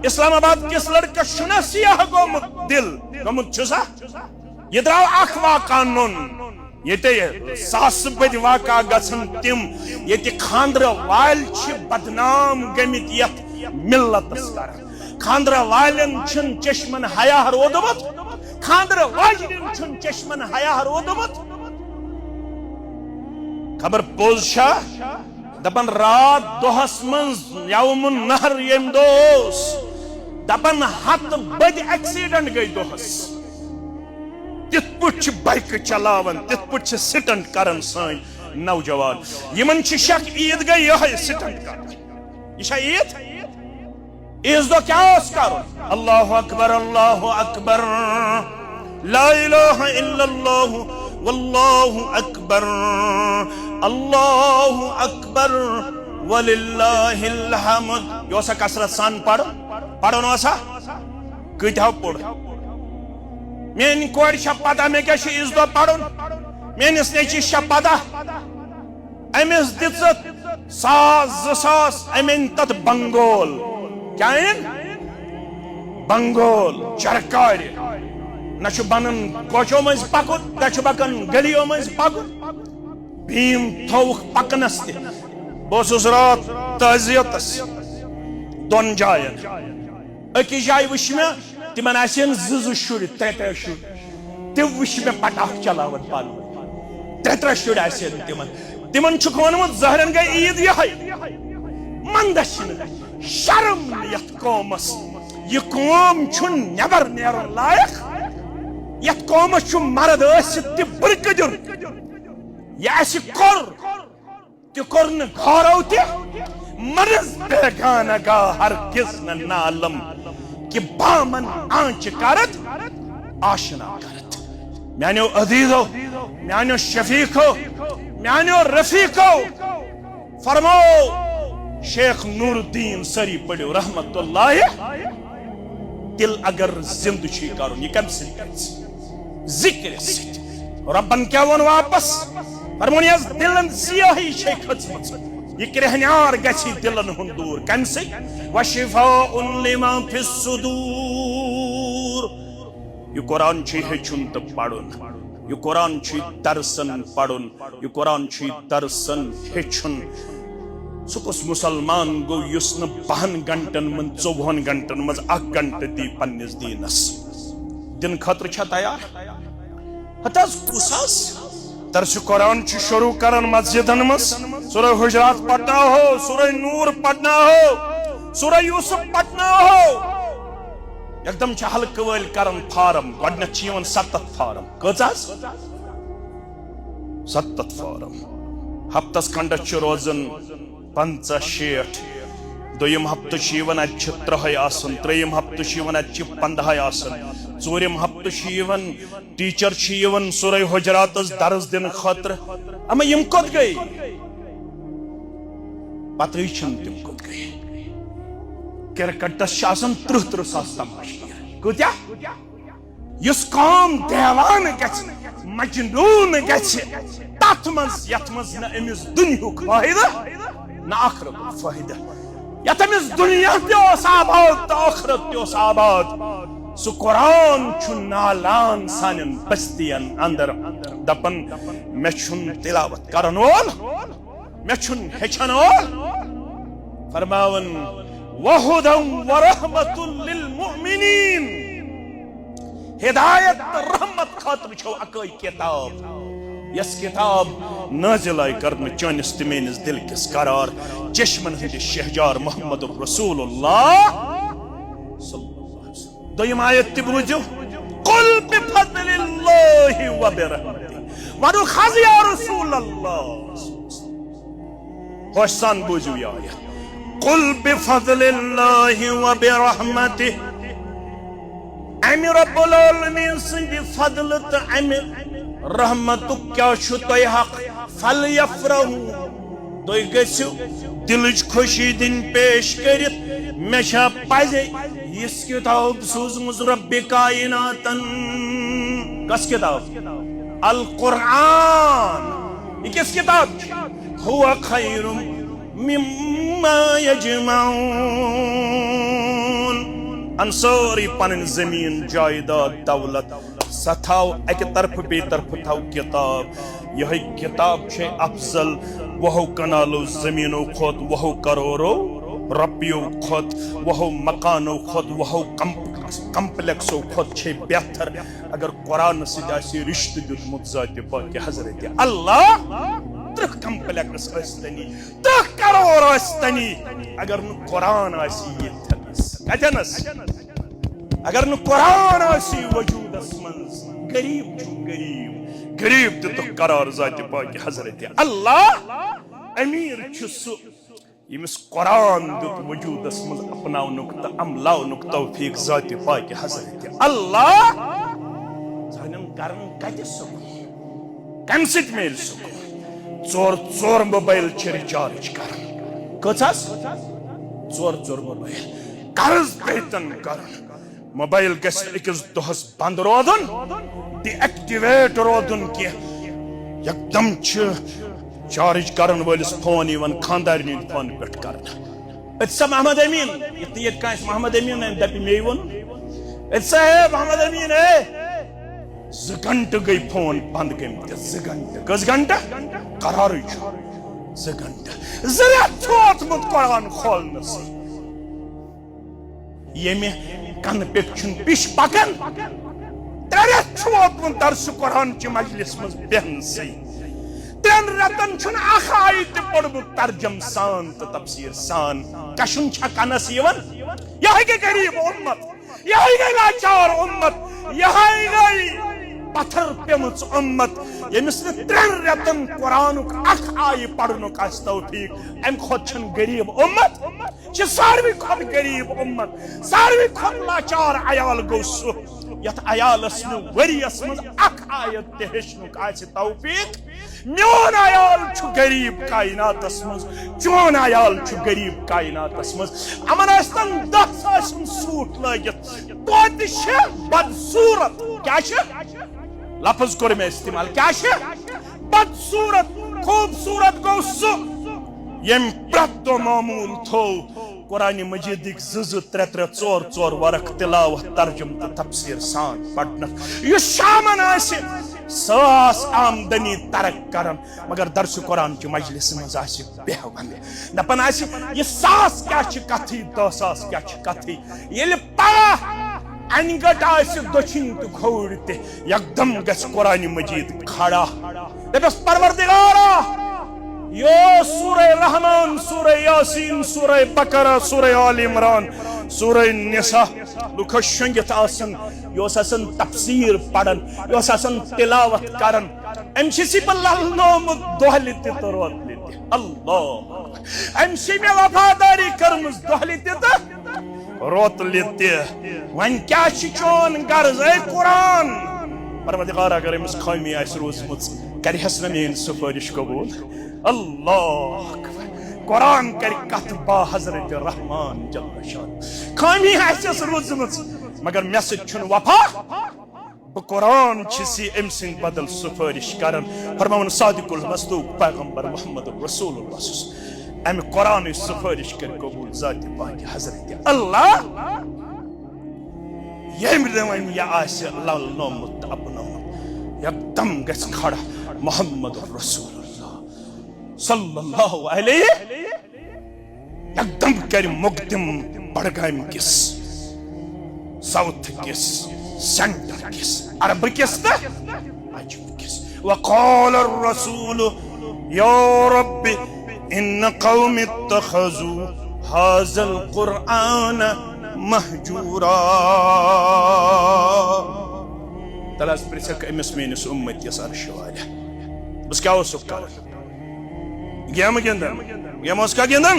इस्लामाबाद किस लड़का छना सियाह गोमुत दिल गोमुत छुसा। ये द्राव अख वाका नोन, ये सास बद वाका गसन तिम ये खांद्र वाल बदनाम गमित यथ मिल्लतस कर, खांद्र वालन छन चश्मन हया रोदमत, खांद्र वालिन छन चश्मन हया रोदमत। खबर पोलशा दपन रात दोहस मंज यौमुन नहर यम दोस, दपन हत बद एक्सीडेंट गई दोहस, तित पुछ बाइक चलावन, तित पुछ सिटंट करन सान नौजवान, यमन छ शक ईद गई यह सिटंट कर, यह ईद इस दो क्या करो। अल्लाहु अकबर, अल्लाहु अकबर, ला इलाहा इल्लल्लाह वल्लाहु अकबर अल्लाहु अकबर वलिल्लाहिल हम्द। यो सा कसरत सान पढ़ो ना सा कथा पढ़ मेन कोर पता मे क्या इस दो पढ़ मेनिस नेचिस पता अमिस दित सास सास अमेन तत बंगोल क्या बंगोल चरकार न बनन कोचो मज पकुन न बकन गलियों मज पकुन भीम थोक पकनस बस रात तजियतस दोन जायन अकिस जाय वुच मे तिमन आसन जु शुर त्रे शुर तम वुच मे पटाख चलावन पान त्रे शुर आसन तिमन वोनमुत जहरन गई ईद यह मंदस शर्म यथ कौमस यह कौम नबर नेरन लायक यथ कौमस मर्द बुरकदुर यह कोर घरो मर्ज बेगाना गा हर किस नालम कि बामन आंच करत आशना करत म्यानो अजीजो म्यानो शफीको म्यानो रफीको फरमो शेख नूरुद्दीन सरी पढ़ो रहमतुल्लाह दिल अगर जिंद कर जिक्र रबन क्या वो वापस फरमोन दिलन सियाही खच यह क्रहनार गि दिलन हुंद दूर कम से वशिफाउन लिमा फिस सुदूर। यह कुरान हेचुन तो पढ़ुन यह कुरान दरसन पढ़ुन यह कुरान दरसन हेचुन सुकुस मुसलमान गो युस न 12 घंटन मन 24 घंटन मज 1 घंटे दी पन्निस दीनस दिन खतर छ तैयार हतस कुसास तरस कुरान शुरू करन मस्जिदन मस सूरह हुजरात पढ़ना हो सूरह नूर पढ़ना हो सूरह यूसुफ पढ़ना हो एकदम छ हल्क वल करन फारम गडन चीवन 7 फारम कचास 7 फारम हफ्तस खंड छ रोजन 50-60 दोयम हफ्त वन 3 आसन त्रेयम हफ्त वन 15 आसन चोरम हफ्त टीचर सूरह हुजरात दर्ज दिन खतर अमा यम कोत गई पतई तम कोत गई क्रिकेटस 30 सास तमाशा कत्या युस कौम देवान मजनून तथ मज यथ मज न अमिस दुनियुक फायदा न आखिरत फायदा यथ अमिस दुनिया तोस आबाद तो आखिरत तोस आबाद सु कुरान नालान सानन बस्तियन अंदर दपन मे तिलावत करन वोल मे हेचन वोल फरमावन वहुदन वरहमतुल लिल मुमिनीन हिदायत रहमत खातिर छो अकै किताब यस किताब नाजिल करन चनिस तमेनिस दिल किस करार चश्मन हंद शहजार मोहम्मद रसूलुल्लाह सल्लल्लाहु अलैहि वसल्लम दोयम आयत तिबुजु कुल बिफदलिल्लाहि व बिरहमतिहि वनु खज या रसूलल्लाह होसान बुजु या आयत कुल बिफदलिल्लाहि व बिरहमतिहि अमि रब्बुल आलमीन सिंद फदल त अमि रहमतु क्या तय हक फल यफरहु तुय गसियो दिलच खुशी दिन पेश करित मे पजे इस किताब सूजमुज रब्बि कायनातन कस किताब अल कुरान ये किस किताब हुआ खैरुम मिम्मा यजमाउन अंसारी पन जमीन जायदाद दौलत सथाव एक तरफ बे तरफ थाव किताब यह किताब छे अफजल वहो कनालो जमीनों खोत वहो करोड़ों रपियों खोत वहो मकानों खोत वहो कम्प्लेक्सों खोत छे बेहतर अगर कुरान से रिश्ते दुत जाति पाक हजरत अल्लाह 3 कम्प्लेक्स अस्तनी 3 करोड़ अस्तनी अगर न कुरान आसी कथनस अगर न कुरान आसी वजूदस मंज गरीब गरीब गरीब तो करार जाति पाक हजरत अल्लाह अमीर छुसु यमिस कुरान दुत वजूदस मंज अपनाउनुक त अमलाउनुक तौफीक जाति पाक हजरत अल्लाह करन कति सुकून कम सिट मेल सुकून चोर मोबाइल रिचार्ज कर कस चोर मोबाइल कर्ज पेतन कर मोबाइल गस अकिस दोहस बंद रोदन डीएक्टिवेट रोदन कि एकदम चार्ज करन वलिस फोन इवन खानदारनी फोन पे कर मोहम्मद अमीन ये मोहम्मद अमीन दप मे वो मोहम्मद अमीन 2 घंटे गई फोन बंद गई 2 घंटे कस घंटे करार 2 घंटे जरा थोतमुत कुरान खोलने से ये में कन पे पिश पकन तेरे थोतमुत दर्स कुरान च मजलिस मज बेहन से 3 रतन छुन आयत पढ़मुत तर्जम सान तो तफसीर सान कशुन कनस यह गरीब उम्मत यह गई लाचार उम्मत यह गई पत्थर पेमुच उम्मत यमिस 3 रतन कुरान आय पढ़न तौफीक अम खोत गरीब उम्मत सारवी खोत गरीब उम्मत सारवी खोत लाचार अयाल गो सु यथ अयालस वरियस मज आयत ते हेचनुक तौफीक मोन अयाल गरीब कायनातस मज चोन अयाल गरीब कायनातस मज अमन 10 सूट लगित तो बदसूरत क्या लफ्ज कर मैं इस्तेमाल क्या बदसूरत खूबसूरत गो सु यम प्रत मामूल थो कुरान मजीद 2-3 4 वरक तिलावत तर्जुम तो तफसीर सान पढ़न यह शामन सास आमदनी तरक करन मगर दर्स कुरान की मजलिस मज बेहवन दपन यह सास क्या कथी 10 सास क्या कथी ये पढ़ा अनगट दक्षिण तो खोड़ ते एकदम गस कुरान मजीद खड़ा दपस परवरदिगारा यो सूरह रहमान सूरह यासीन सूरह बकरा सूरह आल इमरान सूरह निसा लुख शंगित आसन योस आसन तफसीर पढ़न योस आसन तिलावत करन एमसी बल्लाह नोम दोहली ते रोत लेते अल्लाह एमसी में वफादारी करमस दोहली ते रोत लेते वन क्या चोन गर्ज ए कुरान परवरदिगार अगर एमस खामी आस रोजमुत करहस न मेन सुफारिश कबूल अल्लाह कुरान कर कथ बा हजरत रहमान जल्ल शान खामी आस रोजमुत मगर मे सु वफा बह कुरान छी अम सिंद बदल सुफारिश करन फरमान सादिकुल मसदूक पैगंबर मोहम्मद रसूलुल्लाह अम कुरान सुफारिश कर कबूल जात पाक हजरत अल्लाह यम वन यह लाल नोमुत अपनो एकदम गस खड़ा मोहम्मद रसूलुल्लाह सल्लल्लाहु अलैहि एकदम कर मुकदम बड़गाम किस साउथ किस सेंटर किस अरब किस अजम किस वक़ाल ar-रसूल या रब्बी इन कौमी इत्तखज़ू हाज़ल कुरआन महजूरा तलाश प्रिसक अमिस मेनिस उम्मत यस अर्श वाले बस क्या हो सुख कर गेम उसका गिंदन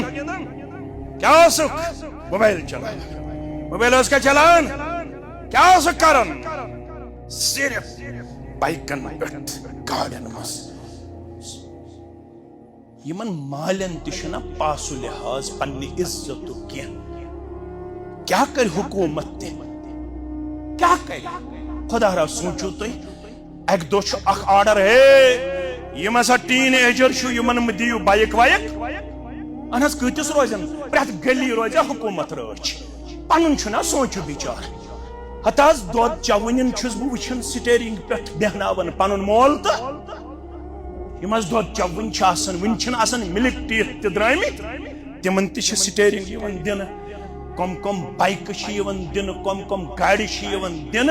क्या हो सुख मोबाइल चलान मोबाइल उसका चलान क्या हो सुख करन सिर्फ बाइकन पेट गाड़न मस यमन मालन तिशना पासु लिहाज पन्नी इज्जत क्या कर हुकूमत ते क्या कर खुदा रा सोचो तुम एक दो आर्डर है यम हसा टीन एजर यमन दियो बाइक वाइक अन कतिस रोजन प्रत गली रोजा हुकूमत रच पन सोचो बिचार हत दोद चवन बह वुचान स्टेरिंग पे बेहनावन पन मोल तो यम दोद चवन वन मिल्क टीथ त द्रामित तिमन त स्टेरिंग दिन कम कम बाइक दिन कम कम गाड़ी दिन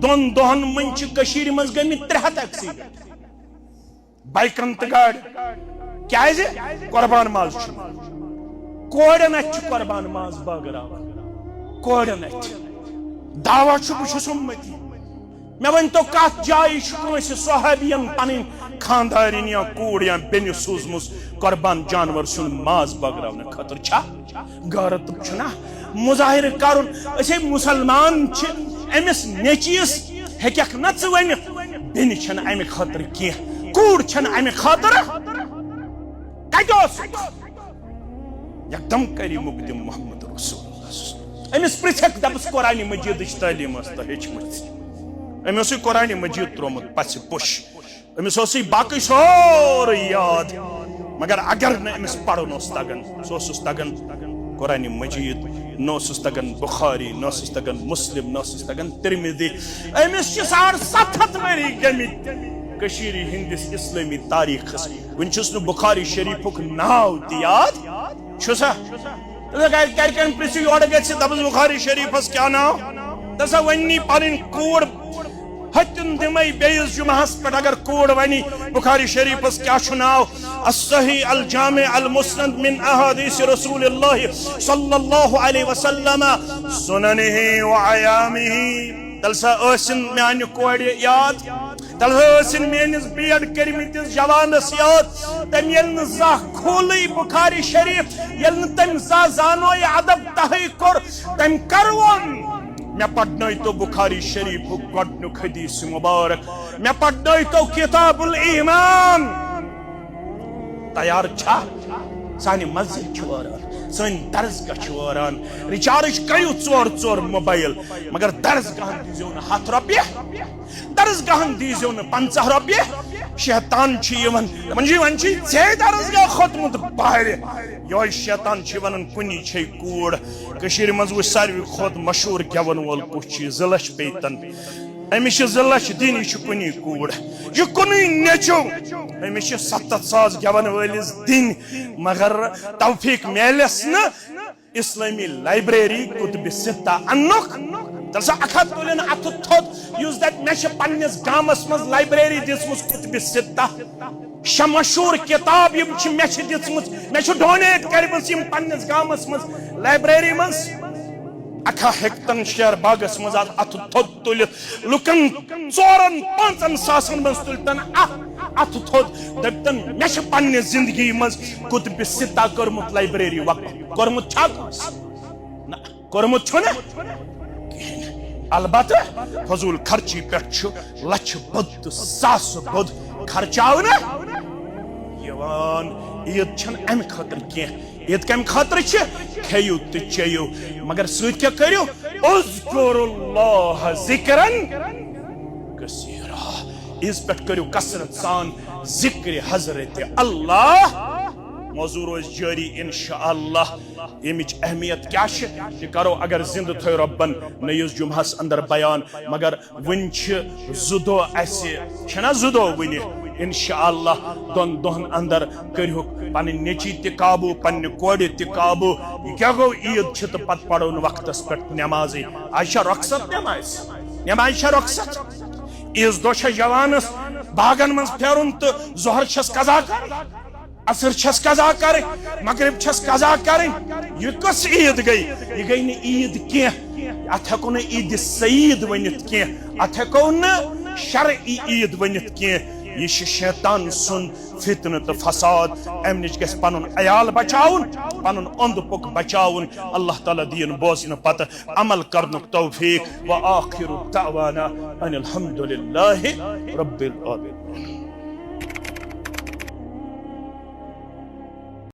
दोन दोहन मन मज गई 300 एक्सीडेंट बाइकन तो गाड़ क्या कुर्बान माज कोड़न कुर्बान माज बागरावन कोड़न दावा बस उम्मती मे वन तो कत जाय सोहाबियन पन खानदारिन या कूड़ या बेन सूजमुस कुर्बान जानवर सुन माज बागरावन खतर गैरत मुजाहिर कर मुसलमान अमिस नेचीस हेक न वन बेन छन अमि खातर की कूड़ छन अमि खातर एकदम करी मुकदम मोहम्मद रसूलुल्लाह अमिस पृथक दबस कुरान मजीद तालीम तो हेचम अमिस कुरान मजीद त्रोमुत पस पुश अमिस बाकी सोर याद मगर अगर न अमिस पढ़न तगन सो तगन कुरान मजीद नोस तगन बुखारी नोस तगन मुस्लिम नोस तगन तिरमिज़ी अमिस 750 वरी गमित कशीरी हिंदिस इस्लामी तारीख वन बुखारी शरीफुक नाव याद छुसा करकन प्रिसु योर गछ दबस बुखारी शरीफस क्या नाव दसा वन्नी पन कूड़ हत्युन दिमई बेइस जुमहस पे अगर कूड़ वनी बुखारी शरीफस क्या नाव अस्सही अल जामे अल मुस्नद मिन अहादीस रसूलुल्लाह सल्लल्लाहु अलैहि वसल्लम सुननिही व अयामिही तलसा ओसिन म्यान कोड़ याद तलसा मेनिस बीएड करमितिस जवानस याद तम यल जा खोलई बुखारी शरीफ यल तम जा जानो अदब तहई कर तम करवन मैं पढ़न तो बुखारी शरीफ गोडनुक हदीस मुबारक मैं पढ़न तो किताबुल ईमान तैयार छा सानी मस्जिद छुआरान सन दरसगाह छुआरान रिचार्ज करू 4 मोबाइल मगर दरसगाह दीजो न 100 रुपये दरसगाह दीजो न 50 रुपये शैतान वन जे दरसगाह खोतमुत बाहर यो शैतान वन कुनी छे कूड़ कशीर मज वो सारी खोत मशहूर गेवन वोल कुछ जिलश पेतन अमिश जिलश दिन कुनी कूड़ यह कुनी नेचो अमिश 70,000 गेवन वलिस दिन मगर तौफीक मेलस न इस्लामी लाइब्रेरी कुतुब सित्ता अन्नुक तलसा अखत तुलन अथ थोत यूज दैट मेश पन्निस गामस मज लाइब्रेरी दिसमुस कुतुब सित्ता मशहूर किताब यम छ मे छ दिसमुस मे छ डोनेट करबस यम पन्निस गामस मज लाइब्रेरी मज अखा हेक्टन शेयर बागस मज अथ थोत तुल लुकन 4-5 सासन मज तुलतन अथ थोत दबतन मे छ पन्नि जिंदगी मज कुतुब सित्ता करमुत लाइब्रेरी वक्त करमुत छा ना करमुत छ ना अलबत्ता फजूल खर्ची पे लछ बुद सास बुद खर्चाव ना ईद छन अम खातर कह ईद कम खातर खेयू तो चेयू मगर सत क्या करू उज़्कुरुल्लाह ज़िक्रन कसीरा इस पे करू कसरत सान जिक्र हजरत अल्लाह मौजूद रोज जारी इंशाअल्लाह यमिच अहमियत क्या करो अगर जिंद थो रब्बन नयस जुमहस अंदर बयान मगर वन जुदो छना जुदो वन इंशाअल्लाह दोन दोहन अंदर करो पन नेची त काबू पन कोड़ त काबू क्या गो ईद तो पत पड़ो वक्त पे नमाज आज रखसत नमाज रखसत ईज दो जवानस बागन मज फेरुन तो जोहर छस कजा कर असर छस कजा कर मगरिब छस कजा कर यह कस ईद गई यह गई न ईद कह अत हेको न ईद सईद वनित कह अत हेको न शरई ईद वनित कह यह शैतान सुन फितन तो फसाद अम नश गस पन अयाल बचाउन पन ओंद पुक बचाउन अल्लाह ताला दीन बोजन पत अमल करनुक तौफीक व आखिरु दावाना अनिल हम्दुलिल्लाहि रब्बिल आलमीन।